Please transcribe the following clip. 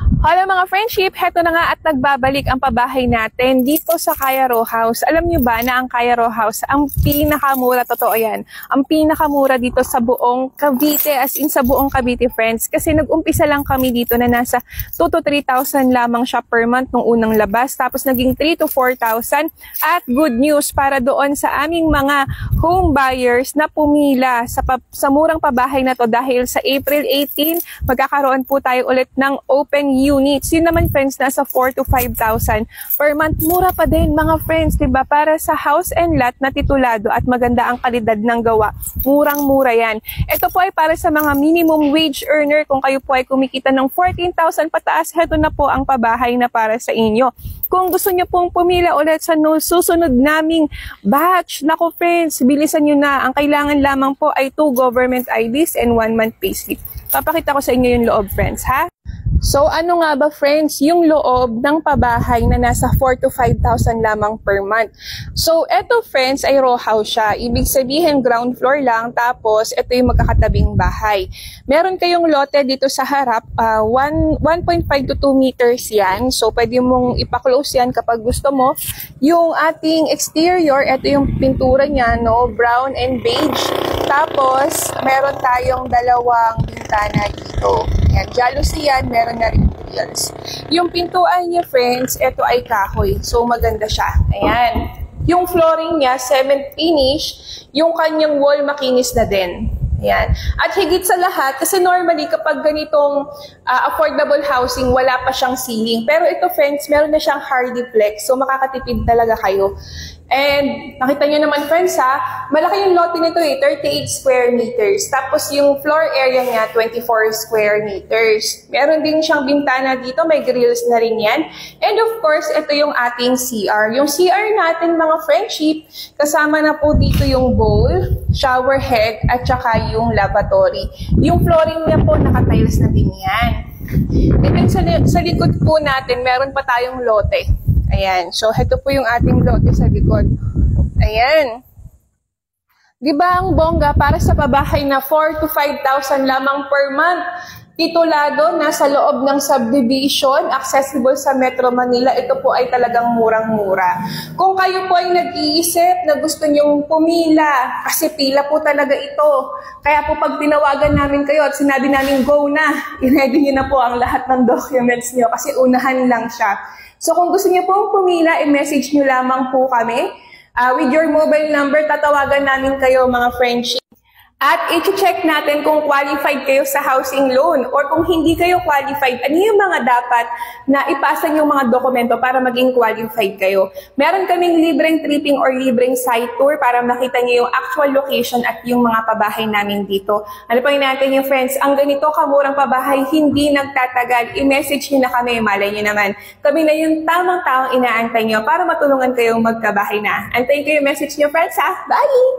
Hello mga friendship, heto na nga at nagbabalik ang pabahay natin dito sa Kaya Row House. Alam nyo ba na ang Kaya Row House, ang pinakamura, totoo yan, ang pinakamura dito sa buong Cavite, as in sa buong Cavite friends. Kasi nag-umpisa lang kami dito na nasa 2 to 3,000 lamang siya per month nung unang labas. Tapos naging 3 to 4,000. At good news para doon sa aming mga home buyers na pumila sa murang pabahay na to dahil sa April 18, magkakaroon po tayo ulit ng open units. Yun naman friends, nasa 4 to 5,000 per month. Mura pa din mga friends, diba? Para sa house and lot na titulado at maganda ang kalidad ng gawa. Murang-mura yan. Ito po ay para sa mga minimum wage earner. Kung kayo po ay kumikita ng 14,000 pataas, heto na po ang pabahay na para sa inyo. Kung gusto nyo pong pumila ulit sa susunod naming batch, naku friends, bilisan nyo na. Ang kailangan lamang po ay 2 government IDs and 1 month payslip. Papakita ko sa inyo yung loob friends, ha? So ano nga ba friends, yung loob ng pabahay na nasa 4 to 5,000 lamang per month. So eto friends ay row house siya. Ibig sabihin ground floor lang, tapos ito yung magkakatabing bahay. Meron kayong lote dito sa harap, 1.5 to 2 meters yan. So pwede mong ipa-close yan kapag gusto mo. Yung ating exterior, ito yung pintura niya, no? Brown and beige. Tapos meron tayong dalawang bintana dito. Yan, jealousy yan, meron na rin grills. Yung pintuan niya, friends, ito ay kahoy. So, maganda siya. Ayan. Yung flooring niya, cement finish. Yung kanyang wall, makinis na din. Ayan. At higit sa lahat, kasi normally kapag ganitong affordable housing, wala pa siyang ceiling. Pero ito, friends, meron na siyang Hardiplex. So, makakatipid talaga kayo. And nakita nyo naman friends ha, malaki yung lote nito 38 square meters. Tapos yung floor area niya 24 square meters. Meron din siyang bintana dito, may grills na rin yan. And of course, ito yung ating CR. Yung CR natin mga friendship, kasama na po dito yung bowl, shower head, at saka yung lavatory. Yung flooring niya po naka-tiles na din yan. And then sa likod po natin, meron pa tayong lote. Ayan. So, ito po yung ating lote sa likod. Ayan. Diba ang bongga para sa pabahay na 4 to 5,000 lamang per month? Titulado, nasa loob ng subdivision, accessible sa Metro Manila. Ito po ay talagang murang-mura. Kung kayo po ay nag-iisip na gusto nyong pumila, kasi pila po talaga ito. Kaya po pag tinawagan namin kayo at sinabi namin go na, i-ready nyo na po ang lahat ng documents nyo kasi unahan lang siya. So kung gusto niyo pong pumila, i-message niyo lamang po kami. With your mobile number, tatawagan namin kayo mga friendship. At i-check natin kung qualified kayo sa housing loan or kung hindi kayo qualified, ano yung mga dapat na ipasa yung mga dokumento para maging qualified kayo. Meron kaming libreng tripping or libreng site tour para makita niyo yung actual location at yung mga pabahay namin dito. Ano pa natin yung friends, ang ganito kamurang pabahay, hindi nagtatagal. I-message niyo na kami, malay niyo naman. Kami na yung tamang-tamang inaantay niyo para matulungan kayong magkabahay na. Antayin kayo yung message niyo friends ha. Bye!